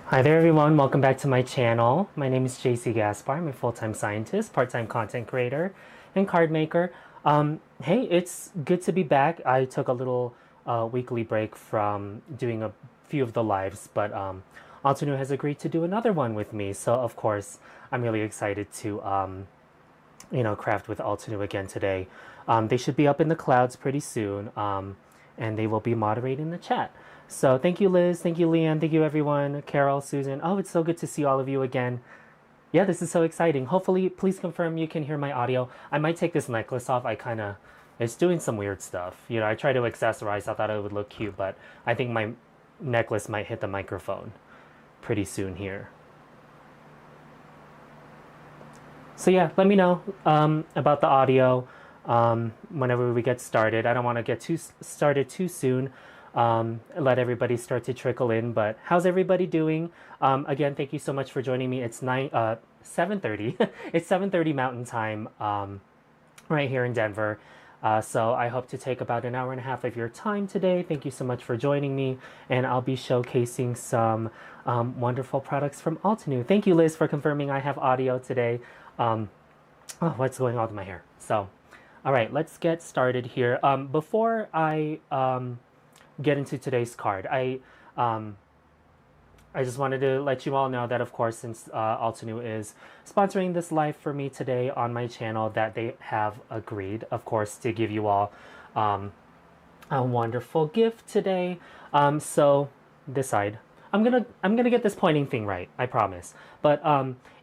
Hi there everyone, welcome back to my channel. My name is Jaycee Gaspar. I'm a full-time scientist, part-time content creator, and card maker. Hey, it's good to be back. I took a little weekly break from doing a few of the lives, but Altenew has agreed to do another one with me. So of course, I'm really excited to craft with Altenew again today. They should be up in the clouds pretty soon, and they will be moderating the chat. So thank you, Liz. Thank you, Leanne. Thank you, everyone. Carol, Susan. Oh, it's so good to see all of you again. Yeah, this is so exciting. Hopefully, please confirm you can hear my audio. I might take this necklace off. It's doing some weird stuff. You know, I tried to accessorize. I thought it would look cute, but I think my necklace might hit the microphone pretty soon here. So yeah, let me know about the audio whenever we get started. I don't want to get started too soon. Let everybody start to trickle in. But how's everybody doing? Again, thank you so much for joining me. It's 7:30. It's 7:30 Mountain Time right here in Denver. So I hope to take about an hour and a half of your time today. Thank you so much for joining me, and I'll be showcasing some wonderful products from Altenew. Thank you, Liz, for confirming I have audio today. Oh, what's going on with my hair? So, all right, let's get started here. Before I get into today's card, I just wanted to let you all know that, of course, since Altenew is sponsoring this live for me today on my channel, that they have agreed, of course, to give you all a wonderful gift today. So this side, I'm gonna get this pointing thing right, I promise. But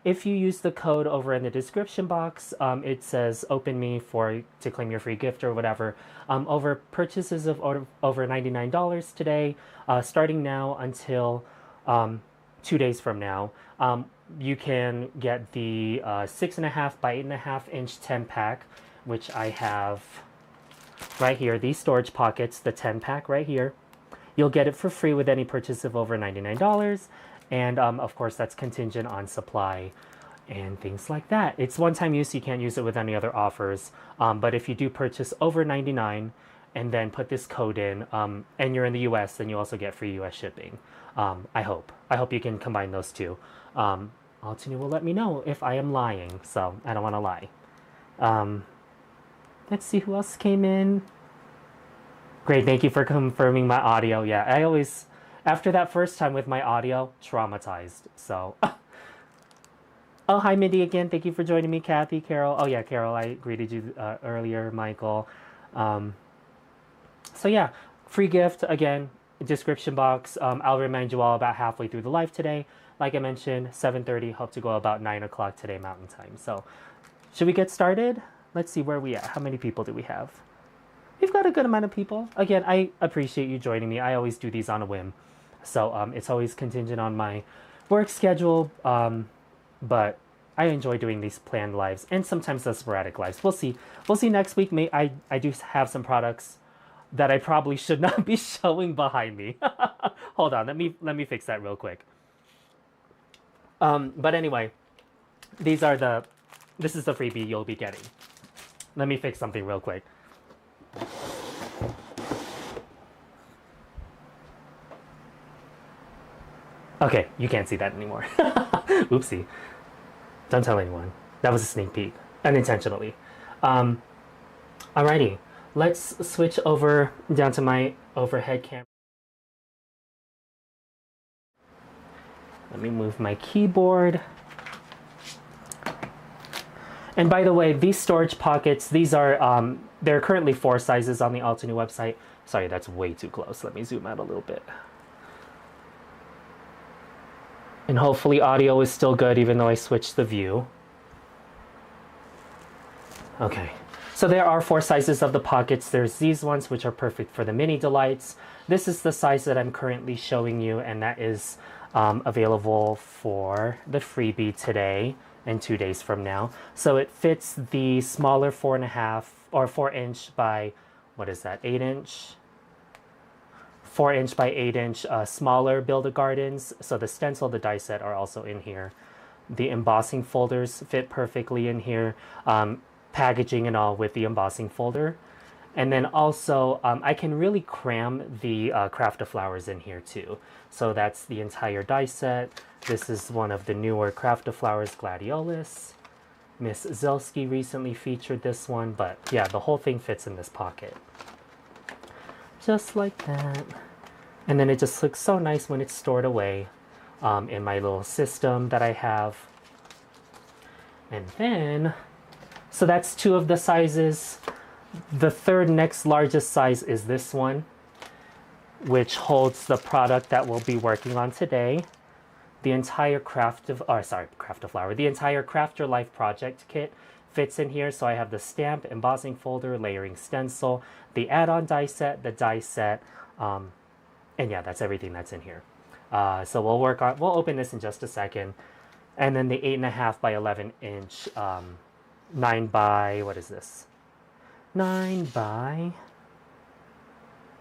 if you use the code over in the description box, it says "Open Me" to claim your free gift or whatever. Over purchases of over $99 today, starting now until 2 days from now, you can get the 6.5 by 8.5 inch 10-pack, which I have right here. These storage pockets, the 10-pack right here. You'll get it for free with any purchase of over $99. And of course, that's contingent on supply and things like that. It's one-time use. You can't use it with any other offers. But if you do purchase over $99 and then put this code in, and you're in the US, then you also get free US shipping. I hope you can combine those two. Altenew will let me know if I am lying, so I don't want to lie. Let's see who else came in. Great, thank you for confirming my audio. Yeah, I always, after that first time with my audio, traumatized. So, oh, hi Mindy again. Thank you for joining me, Kathy, Carol. Oh yeah, Carol, I greeted you earlier, Michael. So yeah, free gift again, description box. I'll remind you all about halfway through the live today. Like I mentioned, 7:30. Hope to go about 9 o'clock today Mountain Time. So, should we get started? Let's see where we at. How many people do we have? We've got a good amount of people. Again, I appreciate you joining me. I always do these on a whim. So it's always contingent on my work schedule. But I enjoy doing these planned lives and sometimes the sporadic lives. We'll see. We'll see next week. I do have some products that I probably should not be showing behind me. Hold on. Let me fix that real quick. But anyway, this is the freebie you'll be getting. Let me fix something real quick. Okay, you can't see that anymore. Oopsie. Don't tell anyone. That was a sneak peek, unintentionally. Alrighty, let's switch over down to my overhead camera. Let me move my keyboard. And by the way, these storage pockets, these are, there are currently 4 sizes on the Altenew website. Sorry, that's way too close. Let me zoom out a little bit. And hopefully audio is still good even though I switched the view. Okay, so there are 4 sizes of the pockets. There's these ones, which are perfect for the mini delights. This is the size that I'm currently showing you, and that is available for the freebie today and 2 days from now. So it fits the smaller 4.5 or 4 inch by, what is that, 8 inch? 4 inch by 8 inch smaller Build-A-Gardens. So the stencil, the die set are also in here. The embossing folders fit perfectly in here. Packaging and all with the embossing folder. And then also, I can really cram the craft of flowers in here too. So that's the entire die set. This is one of the newer craft of flowers, Gladiolus. Miss Zelski recently featured this one, but yeah, the whole thing fits in this pocket. Just like that. And then it just looks so nice when it's stored away in my little system that I have. And then, so that's 2 of the sizes. The third next largest size is this one, which holds the product that we'll be working on today. The entire craft of flower. The entire Craft Your Life project kit fits in here. So I have the stamp, embossing folder, layering stencil, the add-on die set, the die set, and yeah, that's everything that's in here. So we'll open this in just a second. And then the 8.5 by 11 inch, 9 by, what is this? 9 by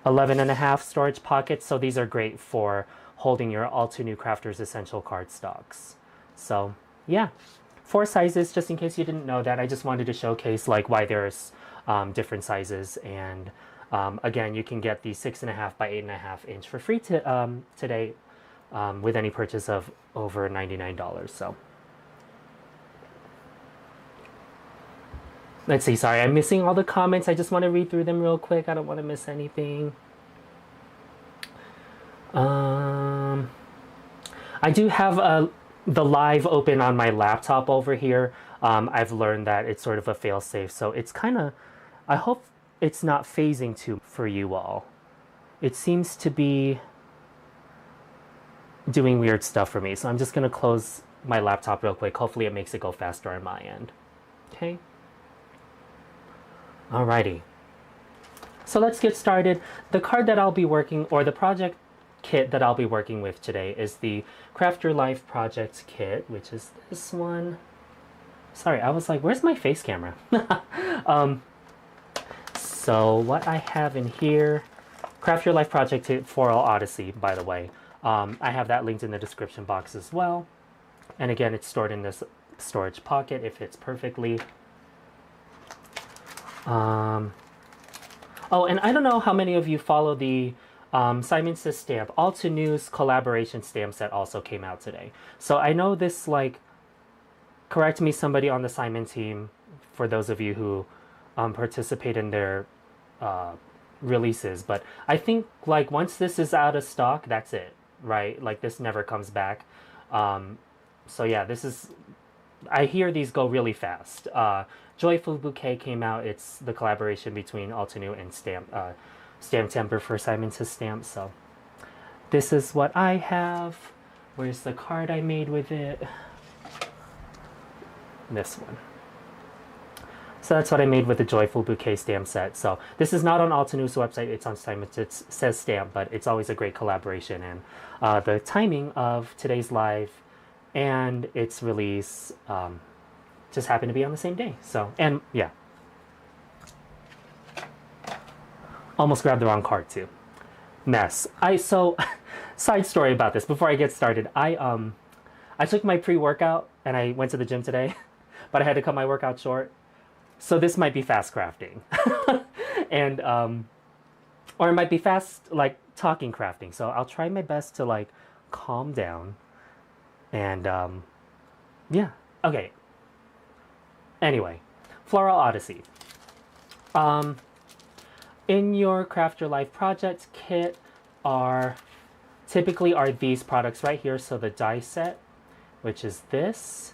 11.5 storage pockets. So these are great for holding your Altenew Crafters Essential cardstocks. So yeah, 4 sizes, just in case you didn't know that. I just wanted to showcase like why there's different sizes. And again, you can get the 6.5 by 8.5 inch for free today with any purchase of over $99. So let's see, sorry, I'm missing all the comments. I just want to read through them real quick. I don't want to miss anything. I do have the live open on my laptop over here. I've learned that it's sort of a fail-safe, so it's kind of, I hope it's not phasing too for you all. It seems to be doing weird stuff for me, so I'm just going to close my laptop real quick. Hopefully it makes it go faster on my end. Okay. Alrighty. So let's get started. The card that I'll be working, or the project kit that I'll be working with today, is the Craft Your Life project kit, which is this one. Sorry, I was like, where's my face camera? So what I have in here, Craft Your Life project kit, Floral Odyssey, by the way. I have that linked in the description box as well. And again, it's stored in this storage pocket. It fits perfectly. Oh, and I don't know how many of you follow the Simon Says stamp. Altenew's collaboration stamp set also came out today. So I know this, like, correct me somebody on the Simon team, for those of you who participate in their releases, but I think like once this is out of stock, that's it, right? Like this never comes back. So yeah, this is, I hear these go really fast. Joyful Bouquet came out. It's the collaboration between Altenew and Stamp Temper for Simon Says stamp. So this is what I have. Where's the card I made with it? This one. So that's what I made with the Joyful Bouquet stamp set. So this is not on Altenew's website. It's on Simon Says stamp, but it's always a great collaboration. And the timing of today's live and its release just happened to be on the same day. So, and yeah. Almost grabbed the wrong card too. Mess. So side story about this before I get started. I took my pre-workout and I went to the gym today, but I had to cut my workout short. So this might be fast crafting. And or it might be fast like talking crafting. So I'll try my best to like calm down. And yeah. Okay. Anyway, Floral Odyssey. In your Craft Your Life project kit typically are these products right here. So the die set, which is this.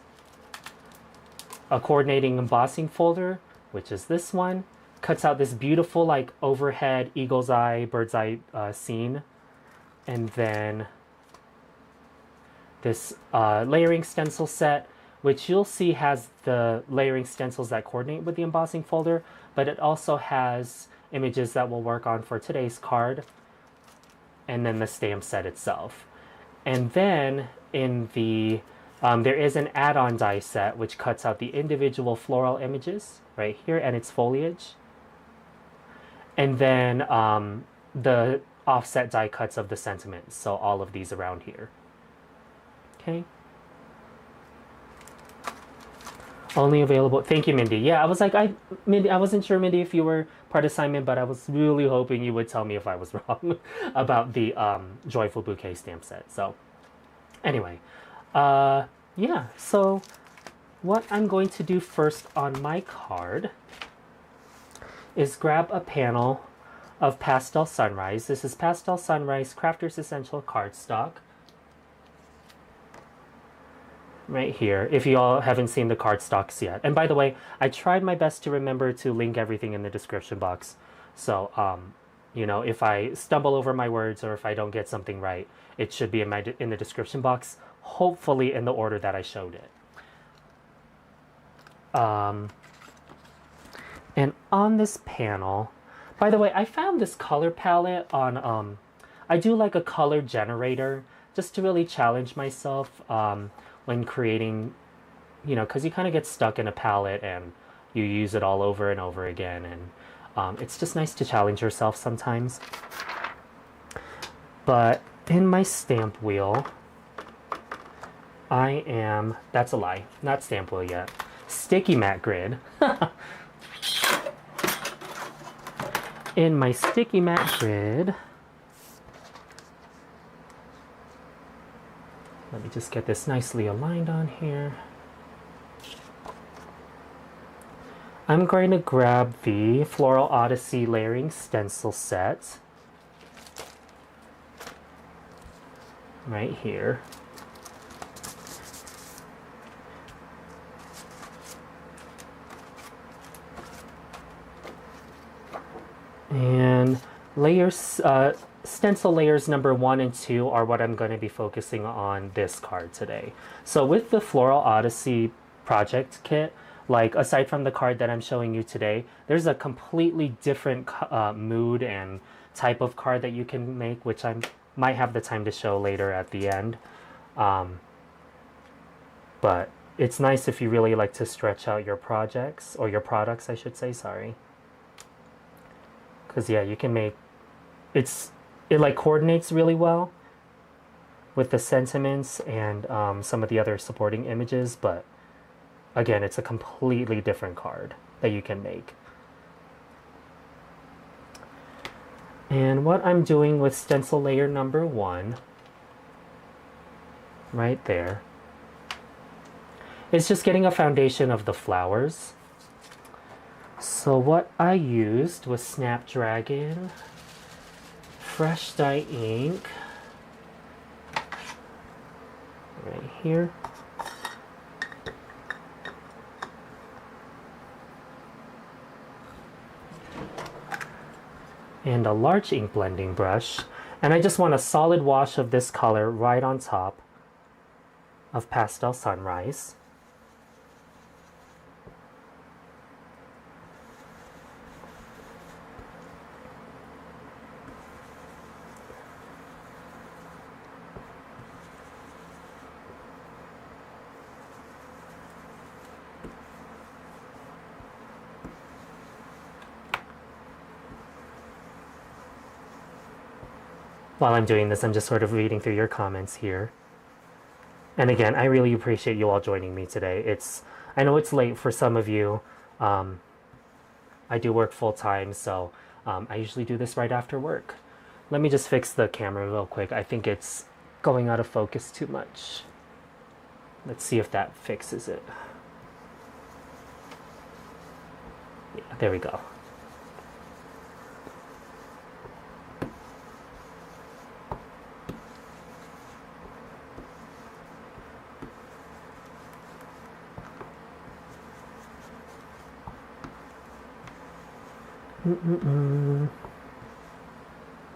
A coordinating embossing folder, which is this one. Cuts out this beautiful like overhead eagle's eye, bird's eye scene. And then this layering stencil set, which you'll see has the layering stencils that coordinate with the embossing folder, but it also has images that we'll work on for today's card, and then the stamp set itself. And then in the there is an add-on die set which cuts out the individual floral images right here and its foliage, and then the offset die cuts of the sentiments, so all of these around here. Okay. Only available. Thank you, Mindy. Yeah, I was like, Mindy, I wasn't sure, Mindy, if you were part assignment, but I was really hoping you would tell me if I was wrong about the Joyful Bouquet stamp set. So anyway, yeah, so what I'm going to do first on my card is grab a panel of Pastel Sunrise. This is Pastel Sunrise Crafter's Essential Cardstock. Right here, if you all haven't seen the cardstocks yet. And by the way, I tried my best to remember to link everything in the description box. So, you know, if I stumble over my words or if I don't get something right, it should be in the description box, hopefully in the order that I showed it. And on this panel, by the way, I found this color palette on, I do like a color generator just to really challenge myself when creating, you know, because you kind of get stuck in a palette and you use it all over and over again. And it's just nice to challenge yourself sometimes. But in my stamp wheel, I am, that's a lie, not stamp wheel yet, sticky mat grid. In my sticky mat grid, let me just get this nicely aligned on here. I'm going to grab the Floral Odyssey layering stencil set right here. And layers, stencil layers number 1 and 2 are what I'm going to be focusing on this card today. So with the Floral Odyssey project kit, like aside from the card that I'm showing you today, there's a completely different mood and type of card that you can make, which I might have the time to show later at the end. But it's nice if you really like to stretch out your projects, or your products, I should say, sorry. Because yeah, you can make, it like coordinates really well with the sentiments and some of the other supporting images, but again, it's a completely different card that you can make. And what I'm doing with stencil layer number 1, right there, is just getting a foundation of the flowers. So what I used was Snapdragon, fresh dye ink, right here. And a large ink blending brush. And I just want a solid wash of this color right on top of Pastel Sunrise. While I'm doing this, I'm just sort of reading through your comments here. And again, I really appreciate you all joining me today. I know it's late for some of you. I do work full time, so I usually do this right after work. Let me just fix the camera real quick. I think it's going out of focus too much. Let's see if that fixes it. Yeah, there we go.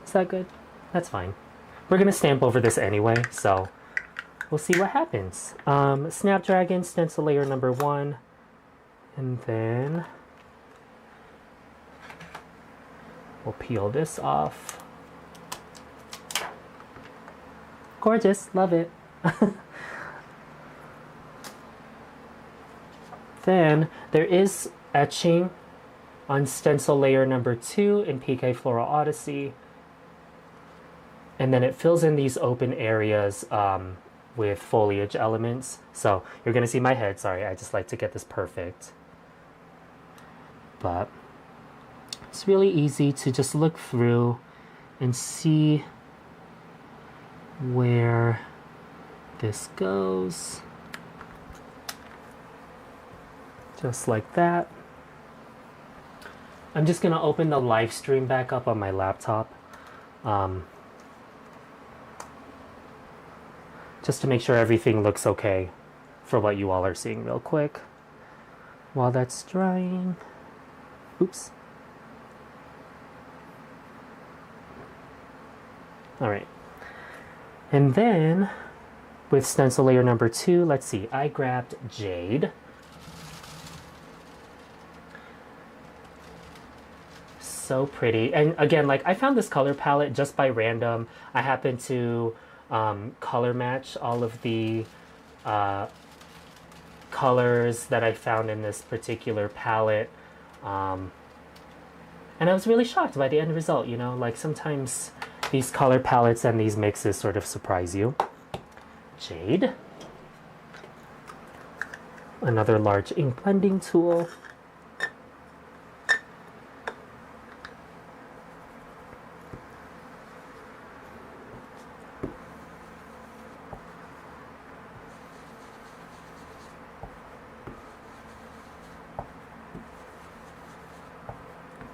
Is that good? That's fine. We're gonna stamp over this anyway, so we'll see what happens. Snapdragon stencil layer number 1, and then we'll peel this off. Gorgeous, love it. Then there is etching on stencil layer number 2 in PK Floral Odyssey. And then it fills in these open areas with foliage elements. So you're gonna see my head, sorry, I just like to get this perfect. But It's really easy to just look through and see where this goes. Just like that. I'm just gonna open the live stream back up on my laptop. Just to make sure everything looks okay for what you all are seeing real quick. While that's drying. Oops. Alright. And then, with stencil layer number 2, let's see, I grabbed Jade. So pretty. And again, like, I found this color palette just by random. I happened to color match all of the colors that I found in this particular palette. And I was really shocked by the end result, you know, like sometimes these color palettes and these mixes sort of surprise you. Jade. Another large ink blending tool.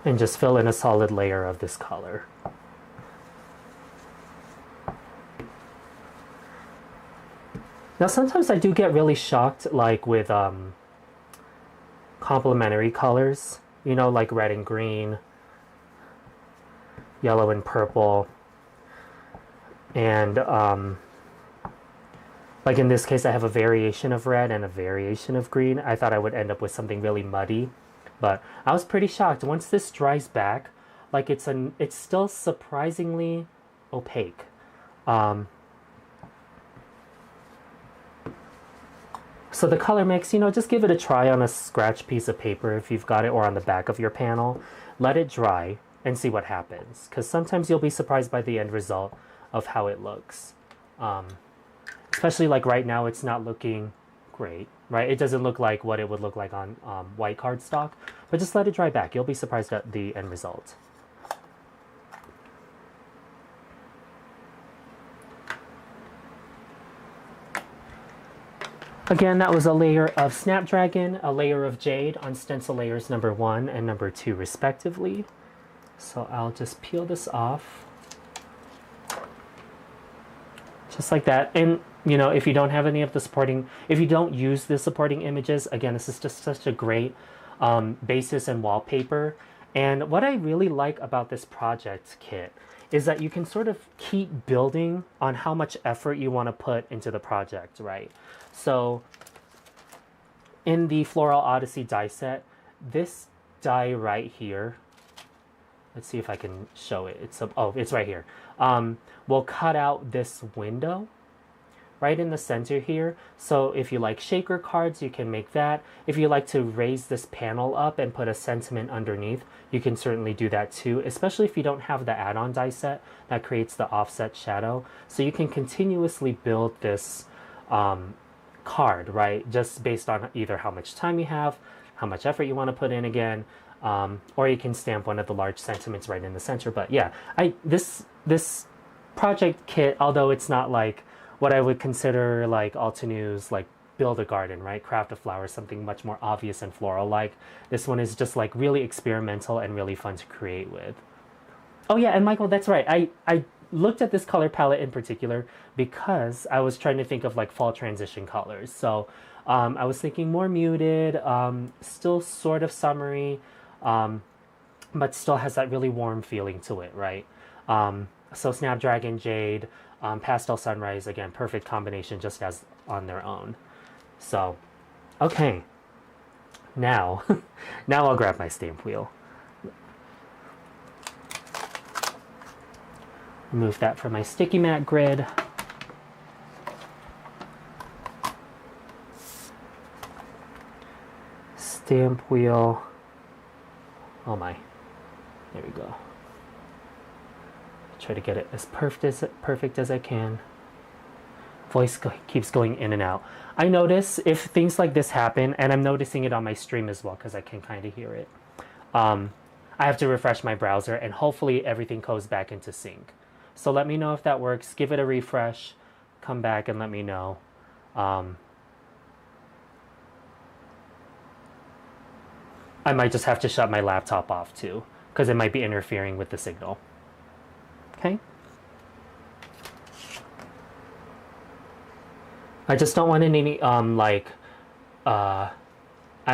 And just fill in a solid layer of this color. Now sometimes I do get really shocked, like with complementary colors, you know, like red and green, yellow and purple, and like in this case I have a variation of red and a variation of green. I thought I would end up with something really muddy. But I was pretty shocked. Once this dries back, like it's still surprisingly opaque. So the color mix, you know, just give it a try on a scratch piece of paper if you've got it, or on the back of your panel. Let it dry and see what happens. Because sometimes you'll be surprised by the end result of how it looks. Especially like right now, it's not looking great. Right, it doesn't look like what it would look like on white cardstock, but just let it dry back. You'll be surprised at the end result. Again, that was a layer of Snapdragon, a layer of Jade on stencil layers number 1 and number 2 respectively. So I'll just peel this off. Just like that. And you know, if you don't have any of the supporting, if you don't use the supporting images, again, this is just such a great basis and wallpaper. And what I really like about this project kit is that you can sort of keep building on how much effort you want to put into the project, right? So in the Floral Odyssey die set, this die right here, let's see if I can show it. It's right here. We'll cut out this window right in the center here. So if you like shaker cards, you can make that. If you like to raise this panel up and put a sentiment underneath, you can certainly do that too, especially if you don't have the add-on die set that creates the offset shadow. So you can continuously build this card, right? Just based on either how much time you have, how much effort you want to put in again, or you can stamp one of the large sentiments right in the center. But yeah, this project kit, although it's not like what I would consider like Altenew's like build a garden, right? Craft a flower, something much more obvious and floral like. This one is just like really experimental and really fun to create with. Oh yeah, and Michael, that's right. I looked at this color palette in particular because I was trying to think of like fall transition colors. So I was thinking more muted, still sort of summery, but still has that really warm feeling to it, right? So Snapdragon, Jade, Pastel, Sunrise, again, perfect combination just as on their own. So, okay. Now, now I'll grab my stamp wheel. Remove that from my sticky mat grid. Stamp wheel. Oh my. There we go. Try to get it as perfect as I can. Voice keeps going in and out. I notice if things like this happen, and I'm noticing it on my stream as well because I can kind of hear it. I I have to refresh my browser, and hopefully everything goes back into sync. So let me know if that works. Give it a refresh. Come back and let me know. I might just have to shut my laptop off too, because it might be interfering with the signal. Okay? I just don't want any, I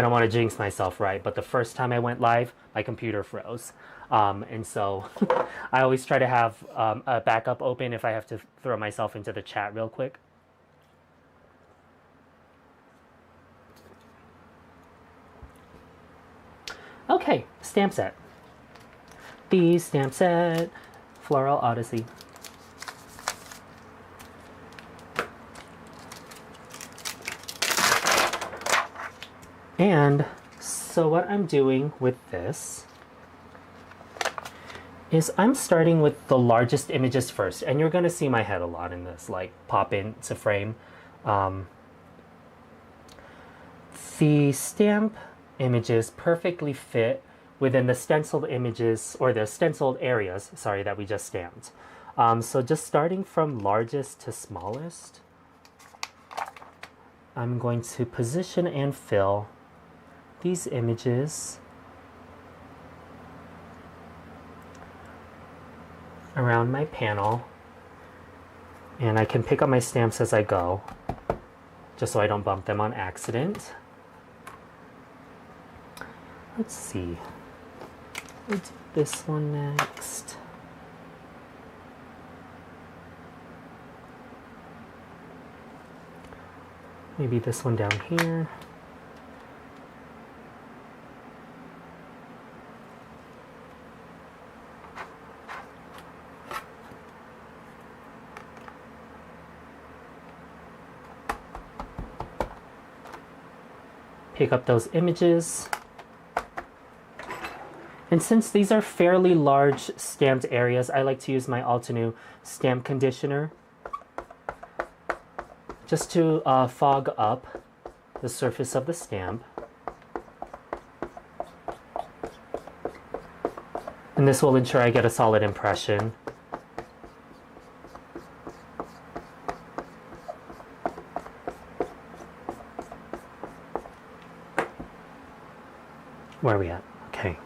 don't want to jinx myself, right? But the first time I went live, my computer froze. And so I always try to have a backup open if I have to throw myself into the chat real quick. Okay, stamp set. The stamp set, Floral Odyssey. And so what I'm doing with this is I'm starting with the largest images first, and you're going to see my head a lot in this, like pop into frame. The stamp images perfectly fit within the stenciled images, or the stenciled areas, sorry, that we just stamped. So just starting from largest to smallest, I'm going to position and fill these images around my panel, and I can pick up my stamps as I go, just so I don't bump them on accident. Let's see, we'll do this one next. Maybe this one down here. Pick up those images. And since these are fairly large stamped areas, I like to use my Altenew stamp conditioner just to fog up the surface of the stamp. And this will ensure I get a solid impression. Where are we at? Okay.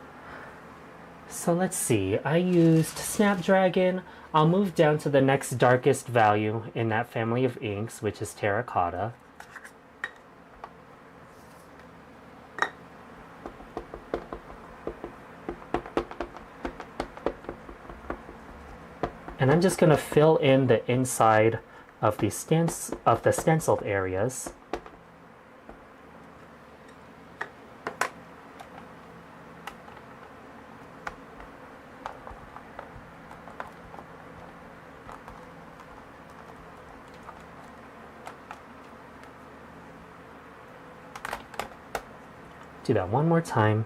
So let's see. I used Snapdragon. I'll move down to the next darkest value in that family of inks, which is Terracotta. And I'm just going to fill in the inside of the stenciled areas. Do that one more time.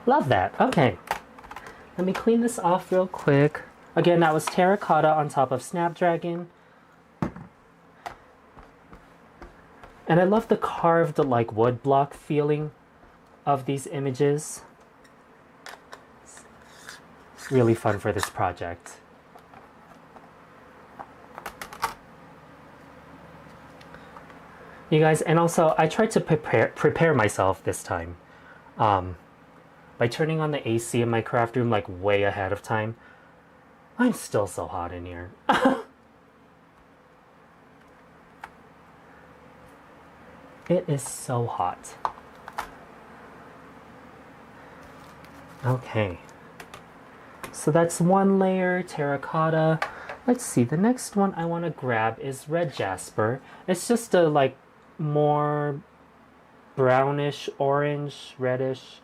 Love that. Okay. Let me clean this off real quick. Again, that was Terracotta on top of Snapdragon. And I love the carved, like, wood block feeling of these images. It's really fun for this project. You guys, and also, I tried to prepare myself this time. By turning on the AC in my craft room, like, way ahead of time. I'm still so hot in here. It is so hot. Okay. So that's one layer, terracotta. Let's see, the next one I want to grab is red jasper. It's just a, like, more brownish, orange, reddish.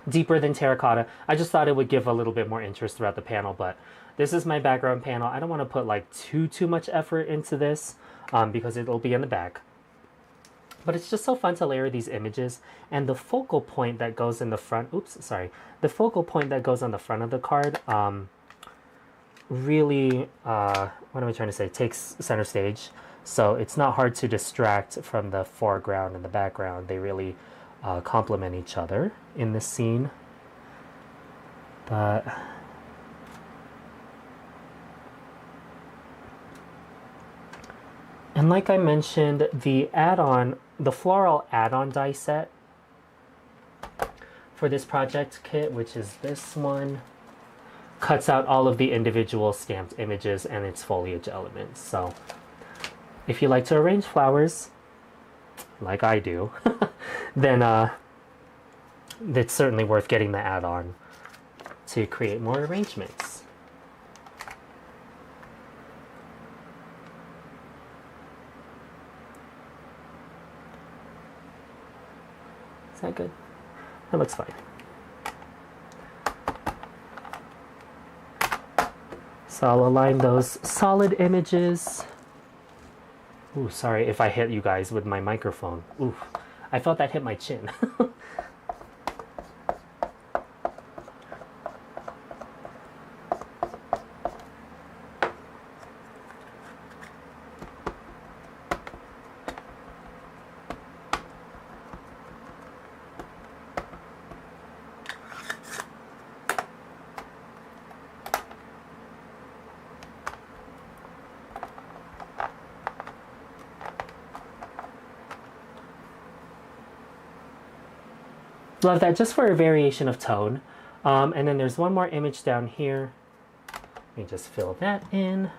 Deeper than terracotta. I just thought it would give a little bit more interest throughout the panel, but this is my background panel. I don't want to put like too much effort into this. because it'll be in the back. But it's just so fun to layer these images, and the focal point that goes in the front, the focal point that goes on the front of the card really, what am I trying to say, takes center stage. So it's not hard to distract from the foreground and the background. They really complement each other in this scene. But and like I mentioned, the floral add-on die set for this project kit, which is this one, cuts out all of the individual stamped images and its foliage elements. So if you like to arrange flowers, like I do, then it's certainly worth getting the add-on to create more arrangements. Is that good? That looks fine. So I'll align those solid images. Ooh, sorry if I hit you guys with my microphone. Ooh, I felt that hit my chin. Love that, just for a variation of tone. And then there's one more image down here. Let me just fill that in.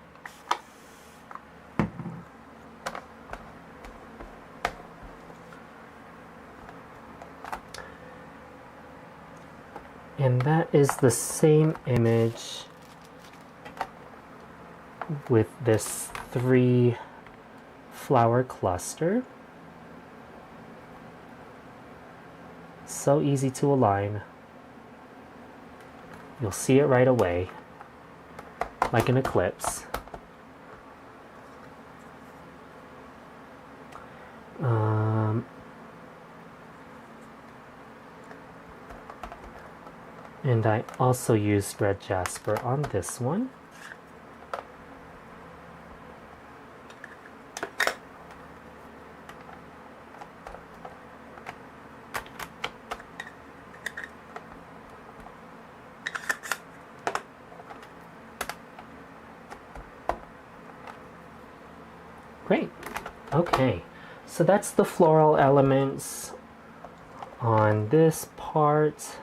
And that is the same image with this 3 flower cluster. So easy to align. You'll see it right away, like an eclipse. And I also used red jasper on this one. Great. Okay, so that's the floral elements on this part.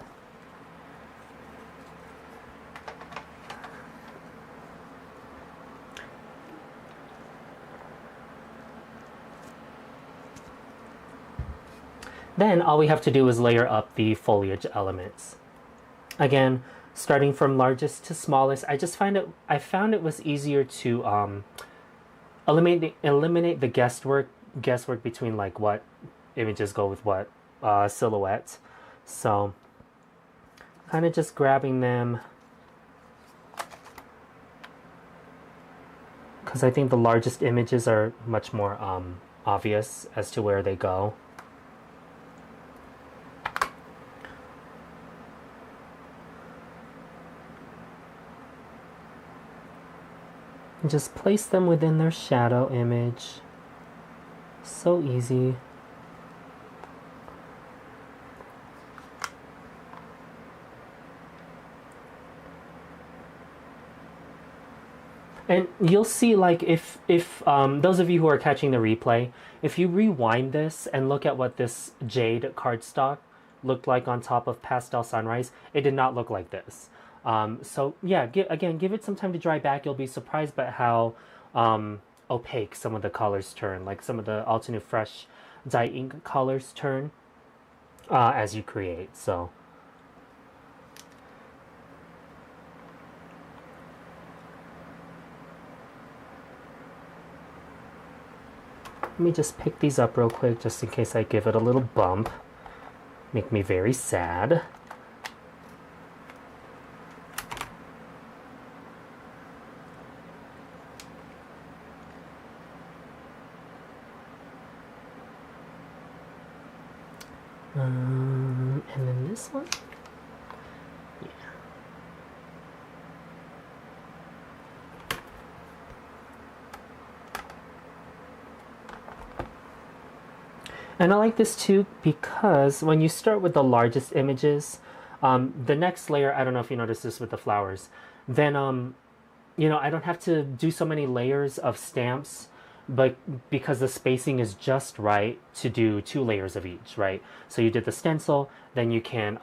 Then all we have to do is layer up the foliage elements. Again, starting from largest to smallest, I found it was easier to eliminate the guesswork between like what images go with what silhouettes. So kind of just grabbing them, because I think the largest images are much more obvious as to where they go. And just place them within their shadow image. So easy. And you'll see, like, if those of you who are catching the replay, if you rewind this and look at what this Jade cardstock looked like on top of Pastel Sunrise, it did not look like this. So yeah, give it some time to dry back. You'll be surprised by how opaque some of the colors turn, like some of the Altenew Fresh dye ink colors turn as you create. So let me just pick these up real quick, just in case I give it a little bump. Make me very sad. And then this one. Yeah. And I like this too because when you start with the largest images, the next layer, I don't know if you noticed this with the flowers, then, you know, I don't have to do so many layers of stamps, but because the spacing is just right to do 2 layers of each, right? So you did the stencil, then you can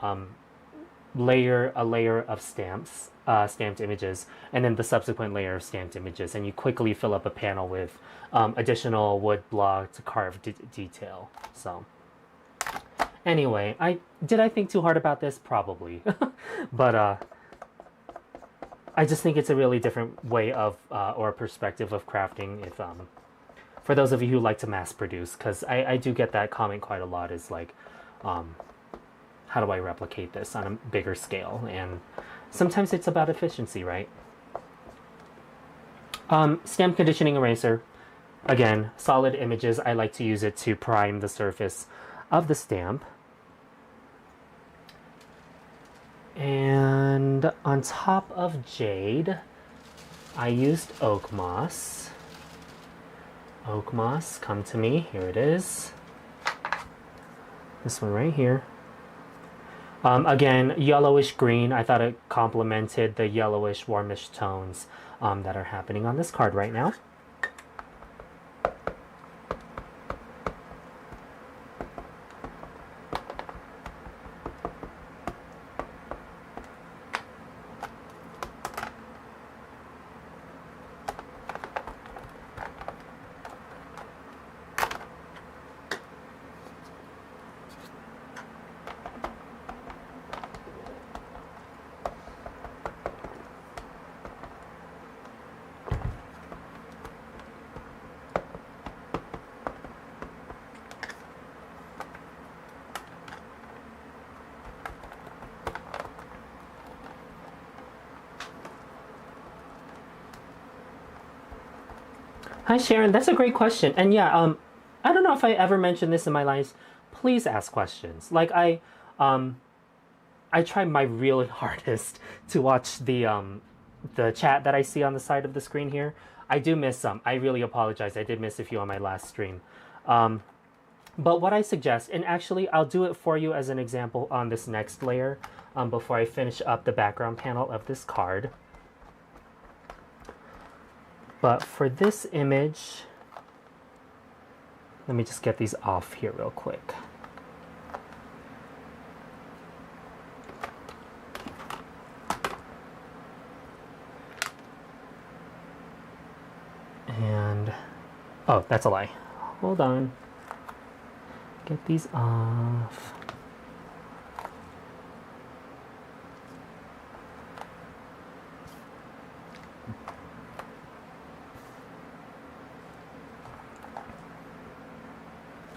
layer a layer of stamps, stamped images, and then the subsequent layer of stamped images, and you quickly fill up a panel with additional wood block to carve detail. So anyway, I think too hard about this? Probably. But I just think it's a really different way of or perspective of crafting. If for those of you who like to mass produce, because I do get that comment quite a lot, is like, how do I replicate this on a bigger scale? And sometimes it's about efficiency, right? Stamp conditioning eraser. Again, solid images. I like to use it to prime the surface of the stamp. And on top of Jade, I used oak moss. Oak moss, come to me. Here it is. This one right here. Again, yellowish green. I thought it complemented the yellowish, warmish tones that are happening on this card right now. Hi Sharon, that's a great question. And yeah, I don't know if I ever mentioned this in my lives. Please ask questions. Like I try my real hardest to watch the chat that I see on the side of the screen here. I do miss some. I really apologize. I did miss a few on my last stream. But what I suggest, and actually I'll do it for you as an example on this next layer before I finish up the background panel of this card. But for this image, let me just get these off here real quick. And, oh, that's a lie. Hold on. Get these off.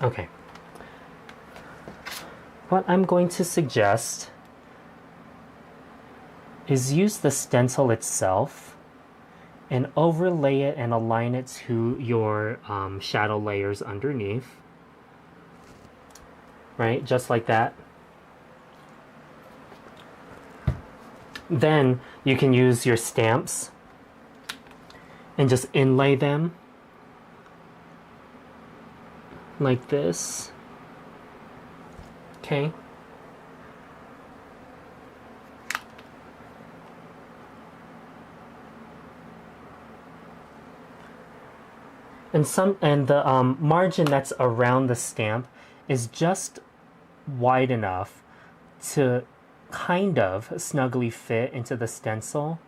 Okay. What I'm going to suggest is use the stencil itself and overlay it and align it to your shadow layers underneath. Right? Just like that. Then you can use your stamps and just inlay them like this. Okay. And the margin that's around the stamp is just wide enough to kind of snugly fit into the stencil.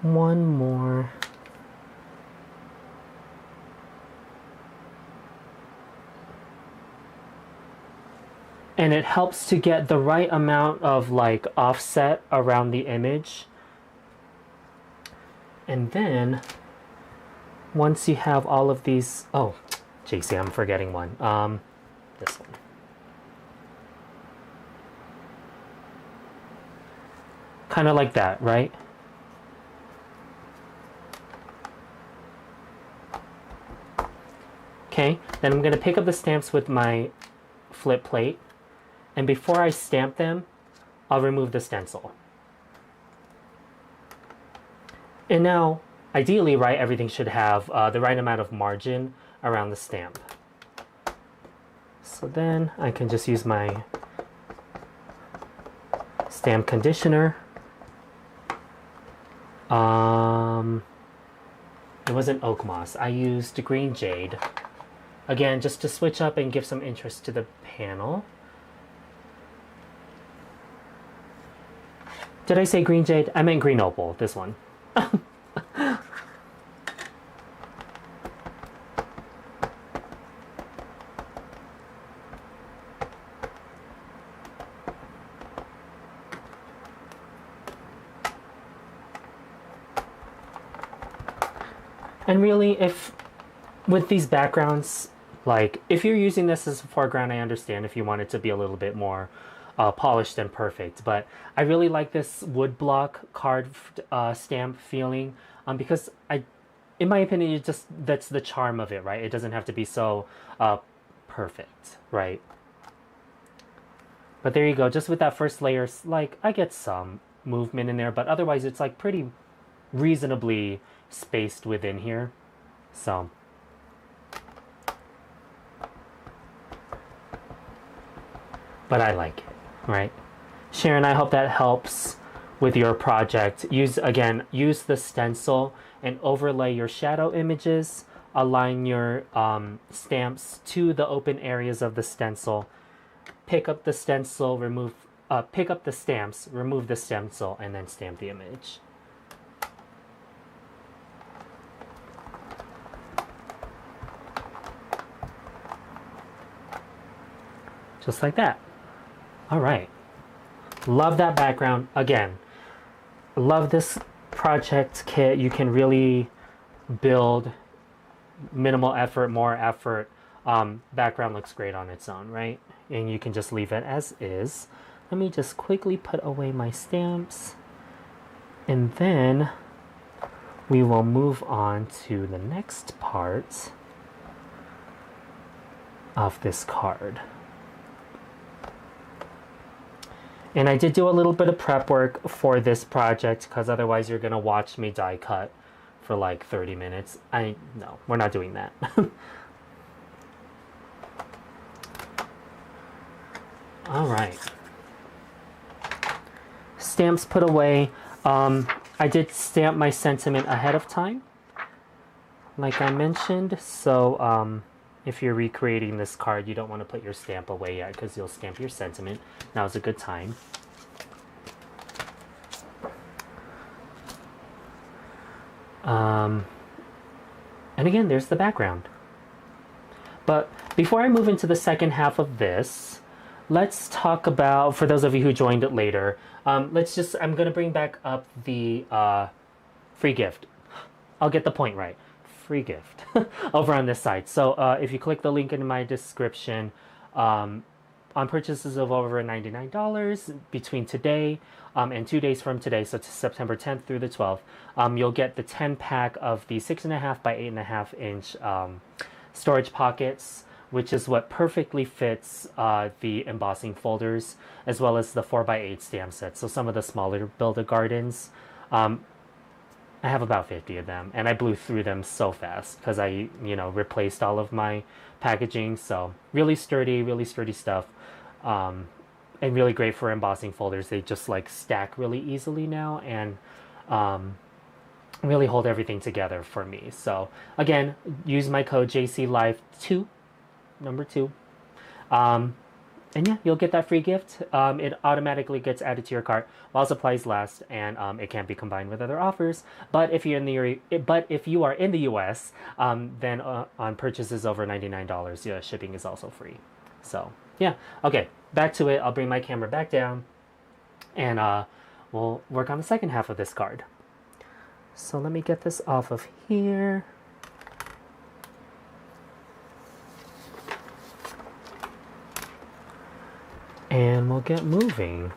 One more. And it helps to get the right amount of like offset around the image. And then once you have all of these, oh, Jaycee, I'm forgetting one. This one. Kind of like that, right? Okay, then I'm going to pick up the stamps with my flip plate, and before I stamp them, I'll remove the stencil. And now, ideally, right, everything should have the right amount of margin around the stamp. So then I can just use my stamp conditioner. It wasn't oak moss. I used green jade. Again, just to switch up and give some interest to the panel. Did I say green jade? I meant green opal, this one. And really, if with these backgrounds, like if you're using this as a foreground, I understand if you want it to be a little bit more polished and perfect. But I really like this wood block card stamp feeling because in my opinion, that's the charm of it, right? It doesn't have to be so perfect, right? But there you go. Just with that first layer, like I get some movement in there, but otherwise it's like pretty reasonably spaced within here. So but I like it, right? Sharon, I hope that helps with your project. Use the stencil and overlay your shadow images. Align your stamps to the open areas of the stencil. Pick up the stencil, pick up the stamps, remove the stencil, and then stamp the image. Just like that. All right. Love that background. Again, love this project kit. You can really build minimal effort, more effort. Background looks great on its own, right? And you can just leave it as is. Let me just quickly put away my stamps. And then we will move on to the next part of this card. And I did do a little bit of prep work for this project because otherwise you're going to watch me die cut for like 30 minutes. No, we're not doing that. All right. Stamps put away. I did stamp my sentiment ahead of time, like I mentioned. So if you're recreating this card, you don't want to put your stamp away yet because you'll stamp your sentiment. Now's a good time. And again, there's the background. But before I move into the second half of this, let's talk about, for those of you who joined it later, I'm going to bring back up the free gift. I'll get the point right. Free gift over on this side. So if you click the link in my description, on purchases of over $99 between today and 2 days from today, so September 10th through the 12th, you'll get the 10 pack of the 6.5 by 8.5 inch storage pockets, which is what perfectly fits the embossing folders, as well as the 4x8 stamp sets. So some of the smaller Build-A-Gardens, I have about 50 of them, and I blew through them so fast because I, replaced all of my packaging. So really sturdy stuff, and really great for embossing folders. They just like stack really easily now, and really hold everything together for me. So again, use my code Jaycee Live 2, number 2. And yeah, you'll get that free gift. It automatically gets added to your cart while supplies last, and it can't be combined with other offers. But if you're if you are in the U.S., then on purchases over $99, yeah, shipping is also free. So yeah, okay, back to it. I'll bring my camera back down, and we'll work on the second half of this card. So let me get this off of here. And we'll get moving.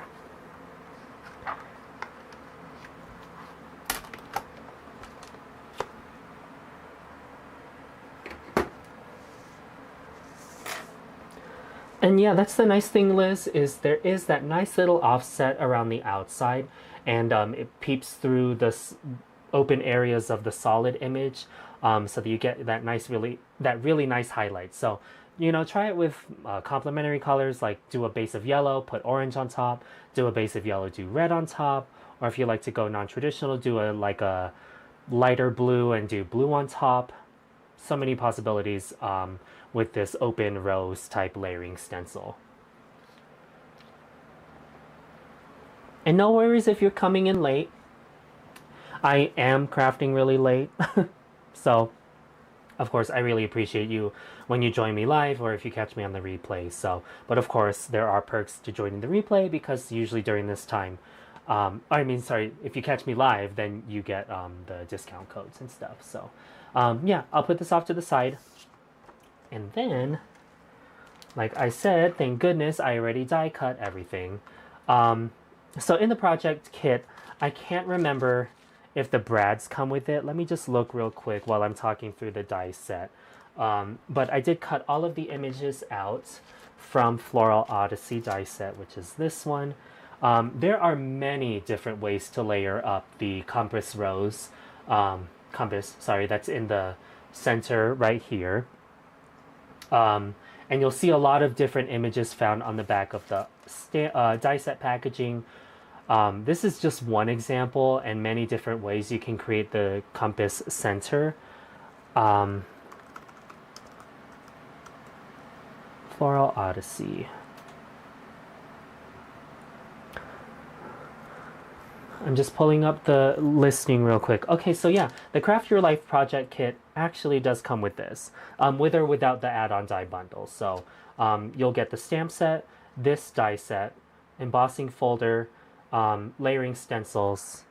And yeah, that's the nice thing, Liz, is there is that nice little offset around the outside, and it peeps through the open areas of the solid image, so that you get that really nice highlight. So, you know, try it with complementary colors, like do a base of yellow, put orange on top, do a base of yellow, do red on top, or if you like to go non-traditional, do a lighter blue and do blue on top. So many possibilities with this open rose type layering stencil. And no worries if you're coming in late. I am crafting really late. So, of course, I really appreciate you when you join me live or if you catch me on the replay. So, but of course, there are perks to joining the replay because usually during this time, sorry, if you catch me live, then you get the discount codes and stuff. So, yeah, I'll put this off to the side. And then, like I said, thank goodness I already die cut everything. So in the project kit, I can't remember if the brads come with it. Let me just look real quick while I'm talking through the die set. But I did cut all of the images out from Floral Odyssey die set, which is this one. There are many different ways to layer up the compass rose. That's in the center right here. And you'll see a lot of different images found on the back of the die set packaging. This is just one example and many different ways you can create the compass center. Floral Odyssey. I'm just pulling up the listing real quick. Okay, so yeah, the Craft Your Life project kit actually does come with this, with or without the add-on die bundle. So you'll get the stamp set, this die set, embossing folder, layering stencils,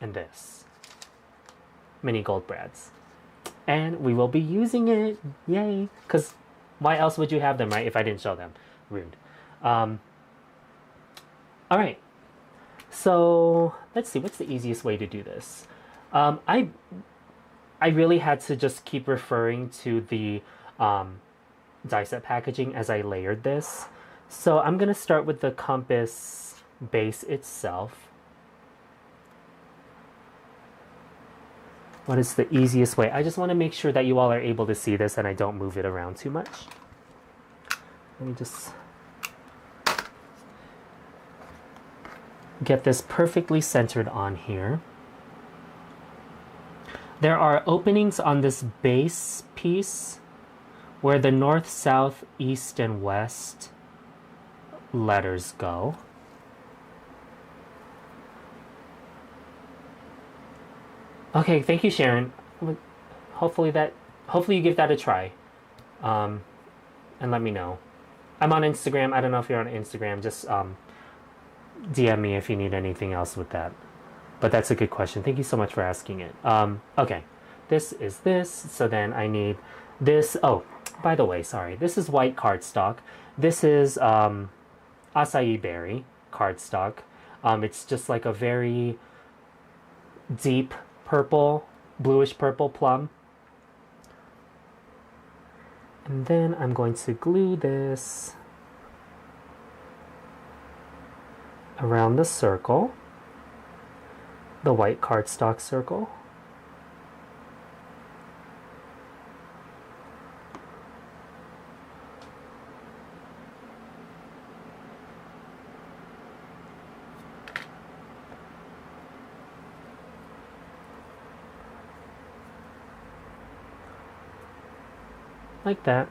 and this. Mini gold brads. And we will be using it. Yay! Because why else would you have them, right, if I didn't show them? Rude. Alright. So let's see, what's the easiest way to do this? I really had to just keep referring to the die set packaging as I layered this. So I'm going to start with the compass base itself. What is the easiest way? I just want to make sure that you all are able to see this and I don't move it around too much. Let me just get this perfectly centered on here. There are openings on this base piece where the north, south, east, and west letters go. Okay, thank you, Sharon. Hopefully you give that a try. And let me know. I'm on Instagram. I don't know if you're on Instagram. Just DM me if you need anything else with that. But that's a good question. Thank you so much for asking it. Okay, this is this. So then I need this. Oh, by the way, sorry. This is white cardstock. This is acai berry cardstock. It's just like a very deep purple, bluish purple plum. And then I'm going to glue this around the circle, the white cardstock circle. Like that.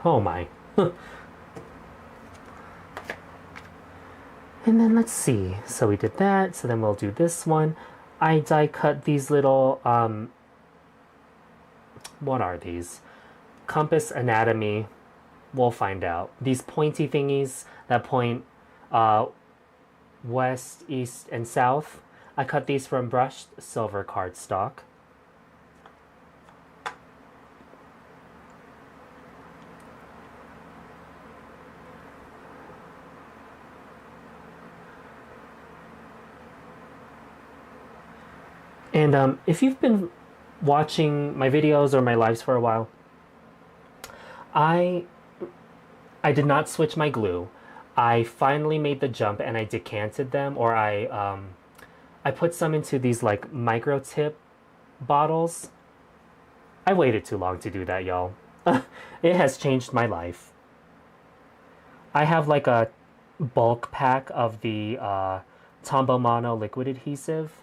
Oh my. And then let's see. So we did that. So then we'll do this one. I die cut these little, what are these? Compass anatomy. We'll find out. These pointy thingies that point west, east, and south. I cut these from brushed silver cardstock. And if you've been watching my videos or my lives for a while, I I did not switch my glue. I finally made the jump and I decanted them, or I put some into these like micro tip bottles. I waited too long to do that, y'all. It has changed my life. I have like a bulk pack of the Tombow Mono liquid adhesive,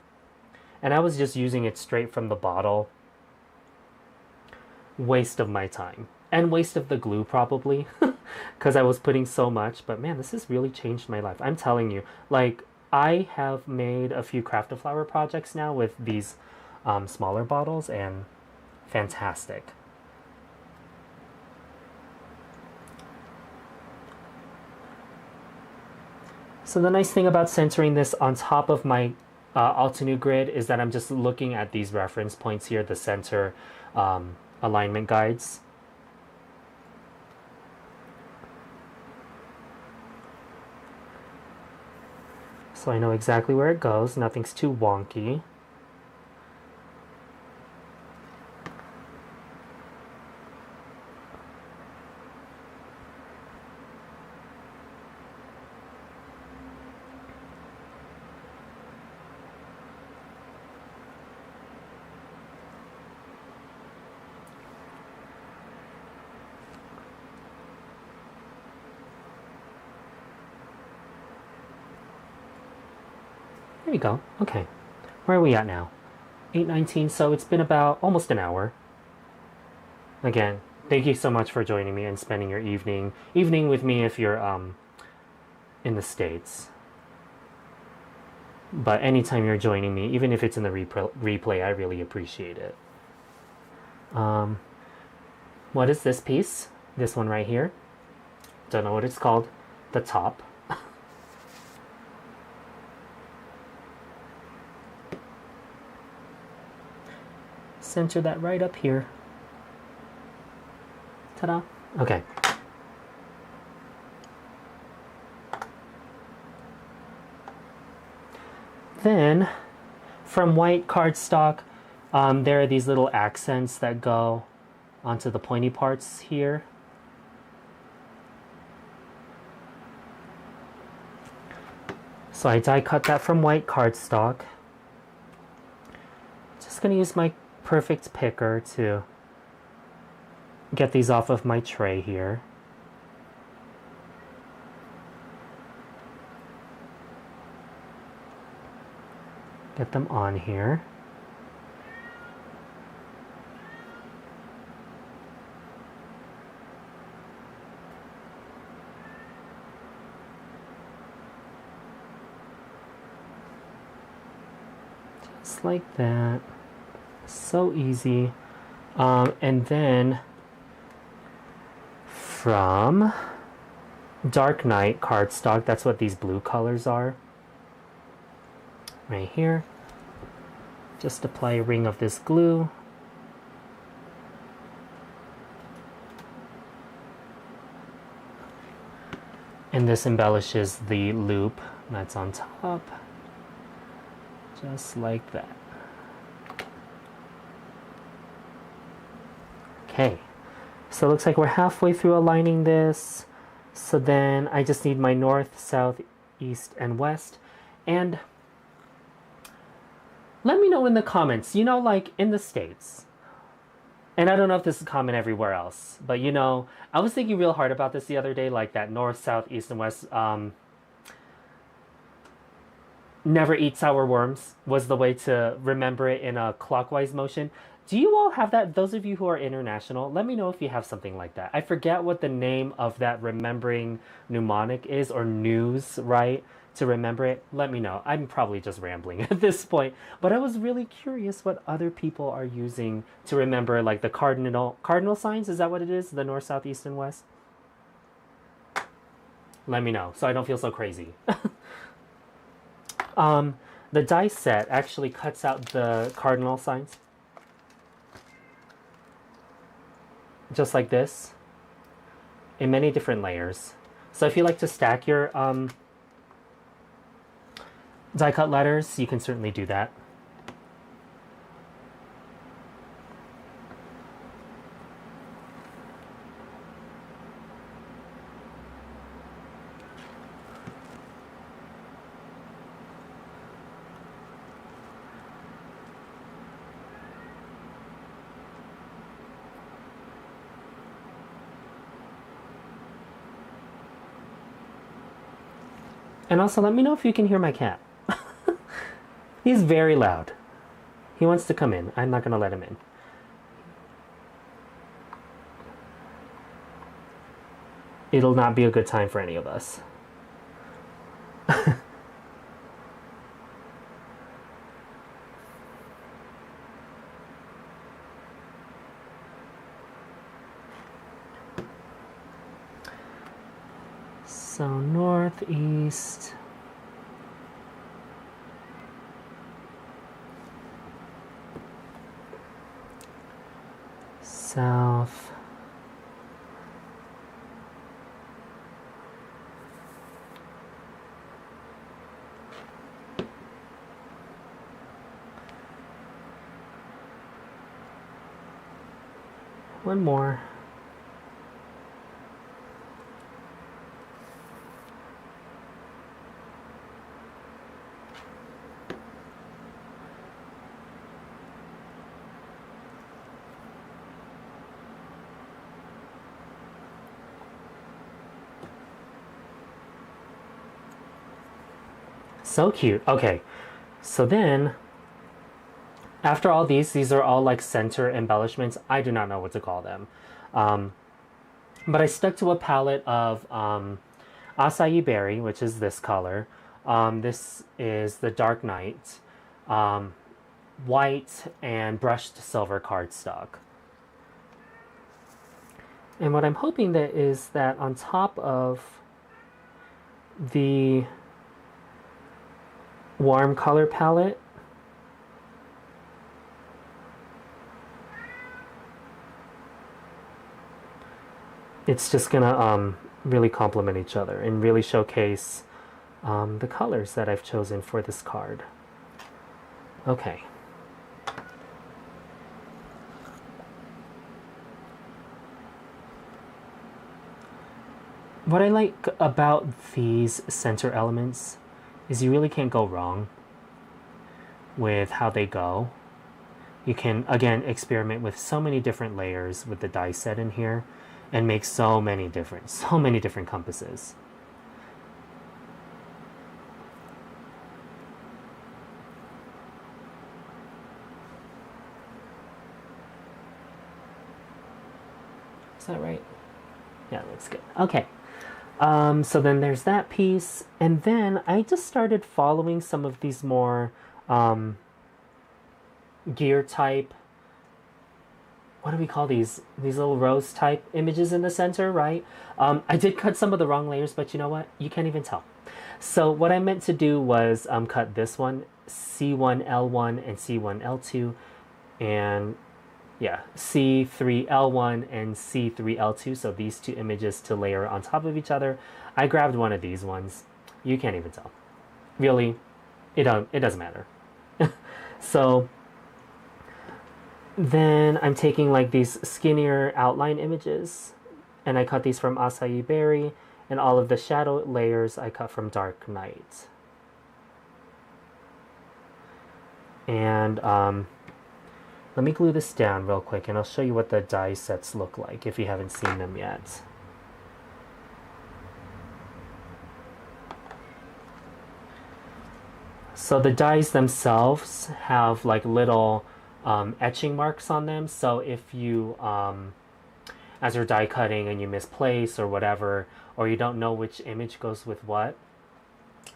and I was just using it straight from the bottle. Waste of my time. And waste of the glue, probably, because I was putting so much. But man, this has really changed my life. I'm telling you, like, I have made a few craft a flower projects now with these smaller bottles, and fantastic. So the nice thing about centering this on top of my Altenew grid is that I'm just looking at these reference points here, the center alignment guides. So I know exactly where it goes. Nothing's too wonky. There you go. Okay. Where are we at now? 8:19, so it's been about almost an hour. Again, thank you so much for joining me and spending your evening with me if you're in the States. But anytime you're joining me, even if it's in the replay, I really appreciate it. What is this piece? This one right here. Don't know what it's called. The top. Center that right up here. Ta-da. Okay. Then, from white cardstock, there are these little accents that go onto the pointy parts here. So I die cut that from white cardstock. Just gonna use my perfect picker to get these off of my tray here. Get them on here. Just like that. So easy. And then from Dark Night cardstock, that's what these blue colors are. Right here. Just apply a ring of this glue. And this embellishes the loop that's on top. Just like that. Okay, so it looks like we're halfway through aligning this. So then I just need my north, south, east, and west. And let me know in the comments, you know, like in the States. And I don't know if this is common everywhere else, but you know, I was thinking real hard about this the other day, like that north, south, east, and west. Never eat sour worms was the way to remember it in a clockwise motion. Do you all have that? Those of you who are international, let me know if you have something like that. I forget what the name of that remembering mnemonic is, or news, right? To remember it, let me know. I'm probably just rambling at this point, but I was really curious what other people are using to remember, like the cardinal signs. Is that what it is? The north, south, east, and west? Let me know so I don't feel so crazy. The die set actually cuts out the cardinal signs. Just like this. In many different layers. So if you like to stack your die cut letters, you can certainly do that. And also, let me know if you can hear my cat. He's very loud. He wants to come in. I'm not going to let him in. It'll not be a good time for any of us. So northeast. South. One more. So cute. Okay, so then after all these are all like center embellishments. I do not know what to call them. But I stuck to a palette of Acai Berry, which is this color. This is the Dark Night, white and brushed silver cardstock. And what I'm hoping that is that on top of the warm color palette, it's just gonna really complement each other and really showcase the colors that I've chosen for this card. Okay. What I like about these center elements is you really can't go wrong with how they go. You can, again, experiment with so many different layers with the die set in here and make so many different compasses. Is that right? Yeah, looks good. Okay. So then there's that piece, and then I just started following some of these more gear type, what do we call these little rose type images in the center, right? I did cut some of the wrong layers, but you know what? You can't even tell. So what I meant to do was cut this one, C1L1 and C1L2, and yeah, C3L1 and C3L2, so these two images to layer on top of each other. I grabbed one of these ones. You can't even tell. Really, it doesn't matter. So then I'm taking like these skinnier outline images, and I cut these from Acai Berry, and all of the shadow layers I cut from Dark Night. And let me glue this down real quick, and I'll show you what the die sets look like if you haven't seen them yet. So the dies themselves have like little etching marks on them. So if you, as you're die cutting and you misplace or whatever, or you don't know which image goes with what,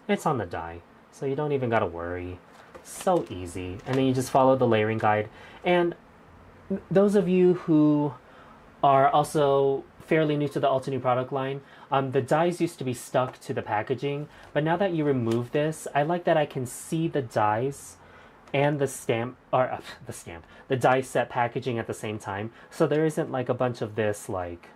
it's on the die. So you don't even gotta worry. So easy. And then you just follow the layering guide. And those of you who are also fairly new to the Altenew product line, the dies used to be stuck to the packaging, but now that you remove this, I like that I can see the dies and the stamp, or the die set packaging at the same time. So there isn't like a bunch of this like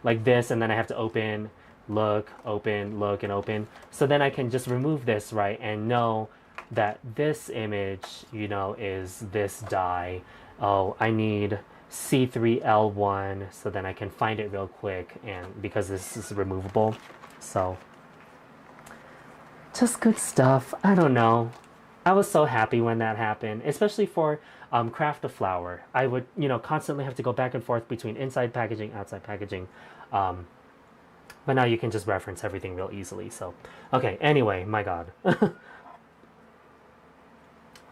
this, and then I have to open, look, open, look, and open. So then I can just remove this, right, and know that this image, you know, is this die. Oh, I need C3L1, so then I can find it real quick, and because this is removable. So just good stuff. I don't know. I was so happy when that happened, especially for Craft a Flower. I would, you know, constantly have to go back and forth between inside packaging, outside packaging. But now you can just reference everything real easily. So, okay, anyway, my God.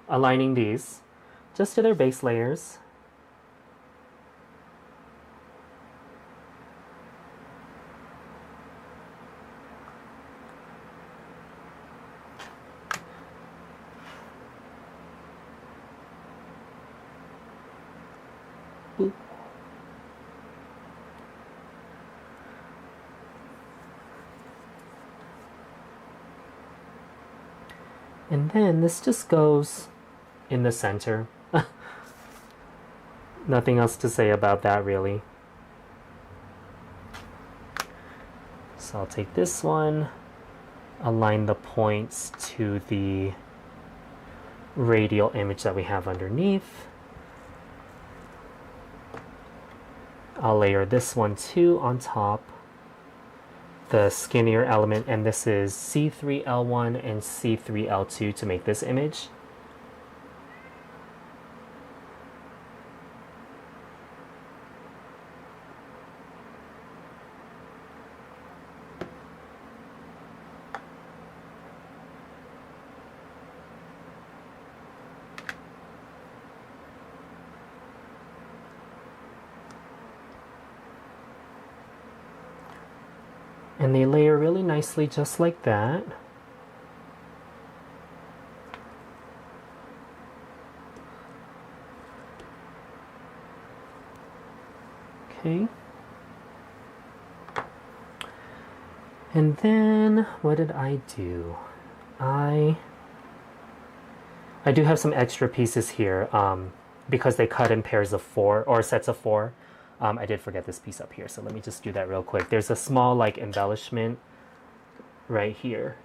Aligning these just to their base layers. Boop. And then this just goes in the center. Nothing else to say about that, really. So I'll take this one, align the points to the radial image that we have underneath. I'll layer this one too on top, the skinnier element, and this is C3L1 and C3L2 to make this image. And they layer really nicely just like that. Okay. And then what did I do? I do have some extra pieces here because they cut in pairs of 4 or sets of 4. I did forget this piece up here, so let me just do that real quick. There's a small like embellishment right here.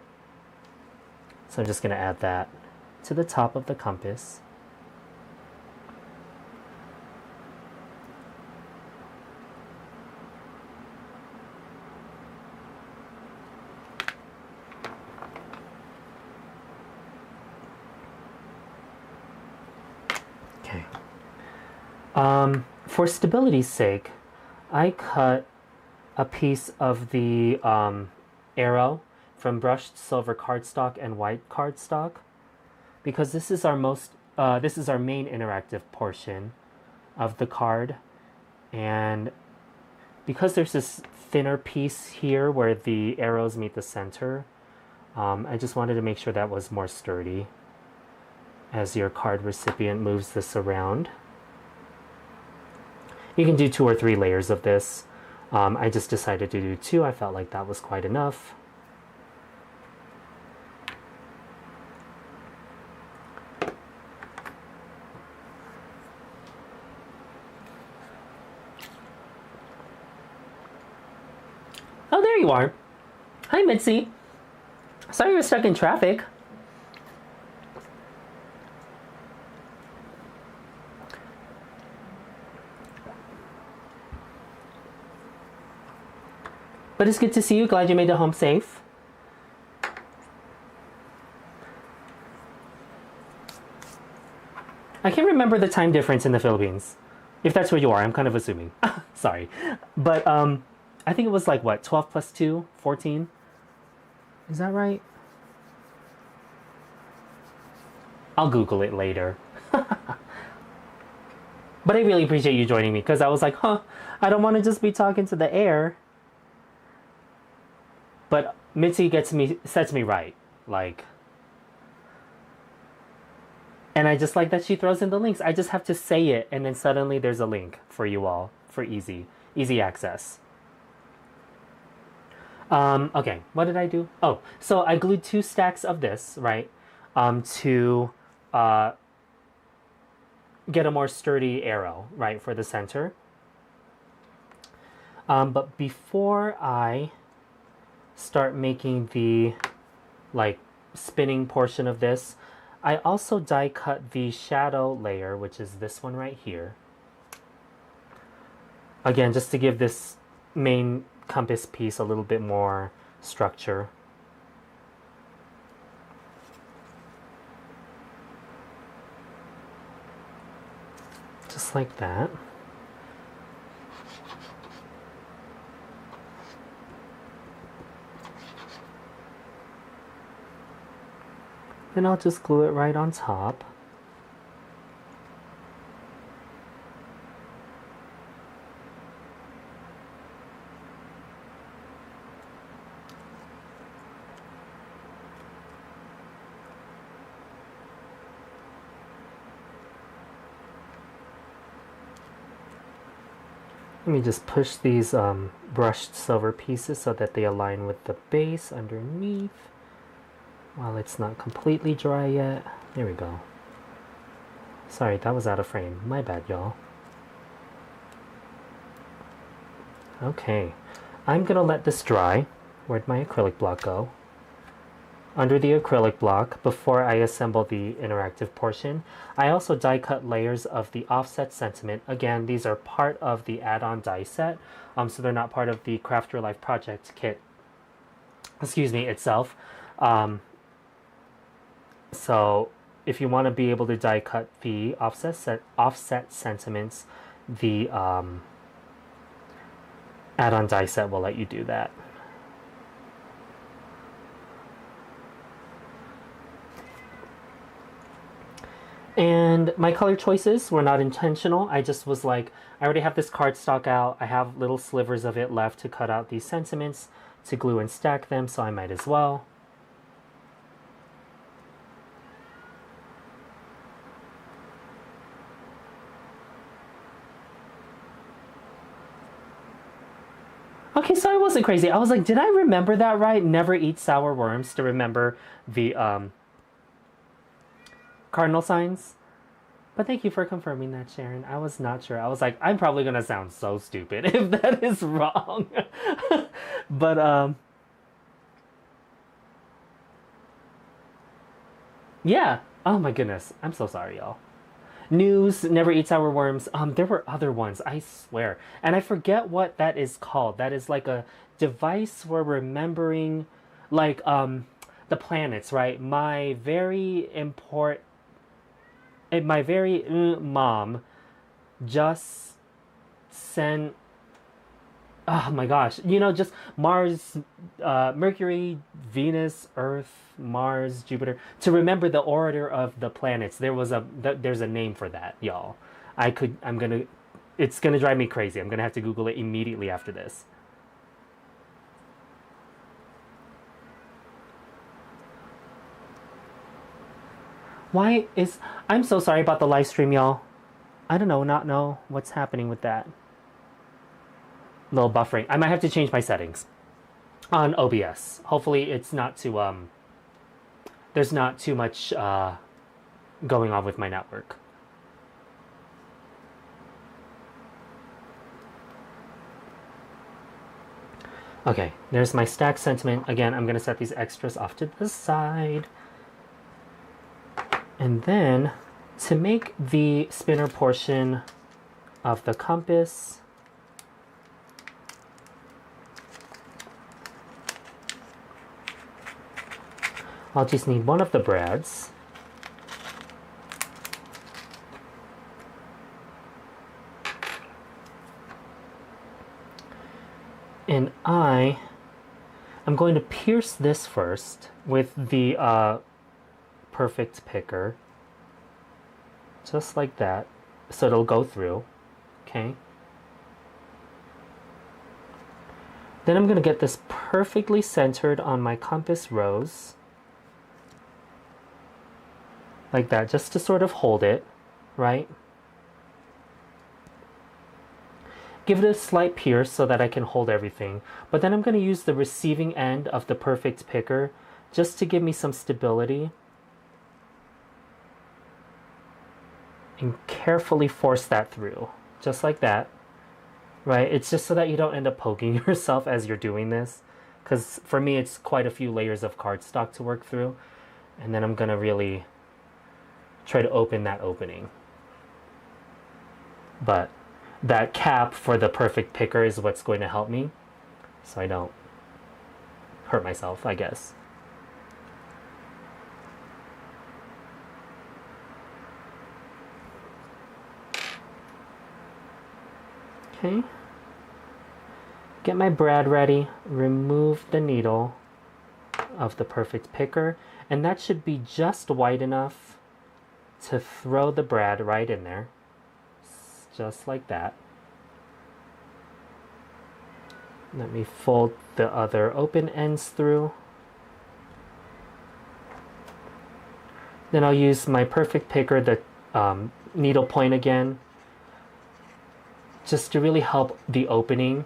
So I'm just going to add that to the top of the compass. Okay. For stability's sake, I cut a piece of the arrow from brushed silver cardstock and white cardstock because this is our main interactive portion of the card, and because there's this thinner piece here where the arrows meet the center, I just wanted to make sure that was more sturdy as your card recipient moves this around. You can do 2 or 3 layers of this. I just decided to do 2. I felt like that was quite enough. Oh, there you are. Hi, Mitzi. Sorry you're stuck in traffic. But it's good to see you. Glad you made it home safe. I can't remember the time difference in the Philippines. If that's where you are, I'm kind of assuming. Sorry. But I think it was like, what, 12 plus 2? 14? Is that right? I'll Google it later. But I really appreciate you joining me because I was like, I don't want to just be talking to the air. But Mitzi sets me right, like, and I just like that she throws in the links. I just have to say it, and then suddenly there's a link for you all for easy access. Okay, what did I do? Oh, so I glued 2 stacks of this, right, to get a more sturdy arrow, right, for the center. But before I start making the like spinning portion of this, I also die cut the shadow layer, which is this one right here. Again, just to give this main compass piece a little bit more structure. Just like that. Then I'll just glue it right on top. Let me just push these brushed silver pieces so that they align with the base underneath while it's not completely dry yet. There we go. Sorry, that was out of frame. My bad, y'all. Okay, I'm gonna let this dry. Where'd my acrylic block go? Under the acrylic block, before I assemble the interactive portion, I also die cut layers of the offset sentiment. Again, these are part of the add-on die set, so they're not part of the Craft Your Life project kit, itself. So if you want to be able to die cut the offset sentiments, the add-on die set will let you do that. And my color choices were not intentional. I just was like, I already have this cardstock out. I have little slivers of it left to cut out these sentiments to glue and stack them, so I might as well. Okay, so I wasn't crazy. I was like, did I remember that right? Never eat sour worms to remember the cardinal signs. But thank you for confirming that, Sharon. I was not sure. I was like, I'm probably gonna sound so stupid if that is wrong. But yeah. Oh my goodness. I'm so sorry, y'all. News never eats sour worms. There were other ones, I swear. And I forget what that is called. That is like a device for remembering like the planets, right? My very mom just sent, oh my gosh, just Mars, Mercury, Venus, Earth, Mars, Jupiter, to remember the order of the planets. There's a name for that, y'all. It's gonna drive me crazy. I'm gonna have to Google it immediately after this. I'm so sorry about the live stream, y'all. I don't know what's happening with that. Little buffering. I might have to change my settings on OBS. Hopefully it's not too, there's not too much, going on with my network. Okay, there's my stack sentiment. Again, I'm gonna set these extras off to the side. And then, to make the spinner portion of the compass, I'll just need one of the brads. And I'm going to pierce this first with the perfect picker, just like that, so it'll go through. Okay, then I'm going to get this perfectly centered on my compass rose, like that, just to sort of hold it, right? Give it a slight pierce so that I can hold everything, but then I'm going to use the receiving end of the perfect picker just to give me some stability, and carefully force that through, just like that, right? It's just so that you don't end up poking yourself as you're doing this, because for me it's quite a few layers of cardstock to work through, and then I'm gonna really try to open that opening. But that cap for the perfect picker is what's going to help me, so I don't hurt myself, I guess. Okay, get my brad ready, remove the needle, of the perfect picker, and that should be just wide enough to throw the brad right in there, just like that. Let me fold the other open ends through. Then I'll use my perfect picker, the needle point again, just to really help the opening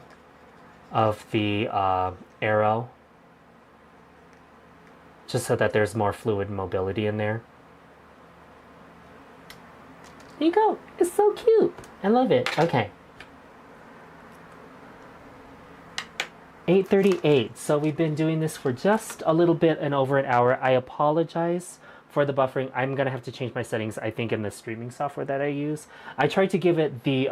of the arrow, just so that there's more fluid mobility in there. There you go. It's so cute. I love it. Okay. 8:38. So we've been doing this for just a little bit and over an hour. I apologize for the buffering. I'm gonna have to change my settings, I think, in the streaming software that I use. I tried to give it the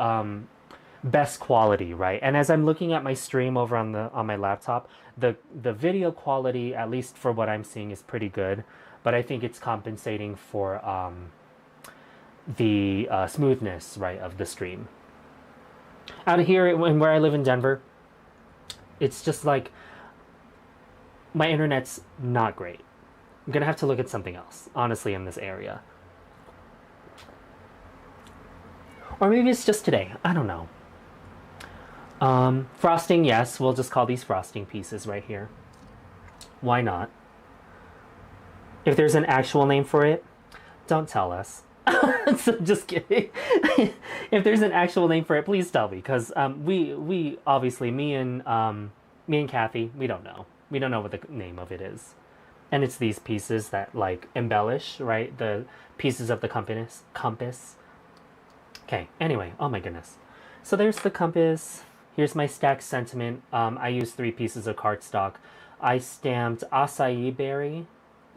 best quality, right? And as I'm looking at my stream over on my laptop, the video quality, at least for what I'm seeing, is pretty good. But I think it's compensating for the smoothness, right, of the stream. Out here, where I live in Denver, it's just like my internet's not great. I'm gonna have to look at something else, honestly, in this area. Or maybe it's just today. I don't know. Frosting, yes. We'll just call these frosting pieces right here. Why not? If there's an actual name for it, don't tell us. So just kidding. If there's an actual name for it, please tell me, because we obviously, me and Kathy, we don't know. We don't know what the name of it is. And it's these pieces that like embellish, right? The pieces of the compass. Okay, anyway, oh my goodness. So there's the compass. Here's my stacked sentiment. I used 3 pieces of cardstock. I stamped acai berry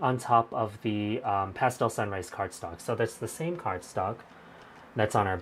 on top of the Pastel Sunrise cardstock. So that's the same cardstock that's on our back.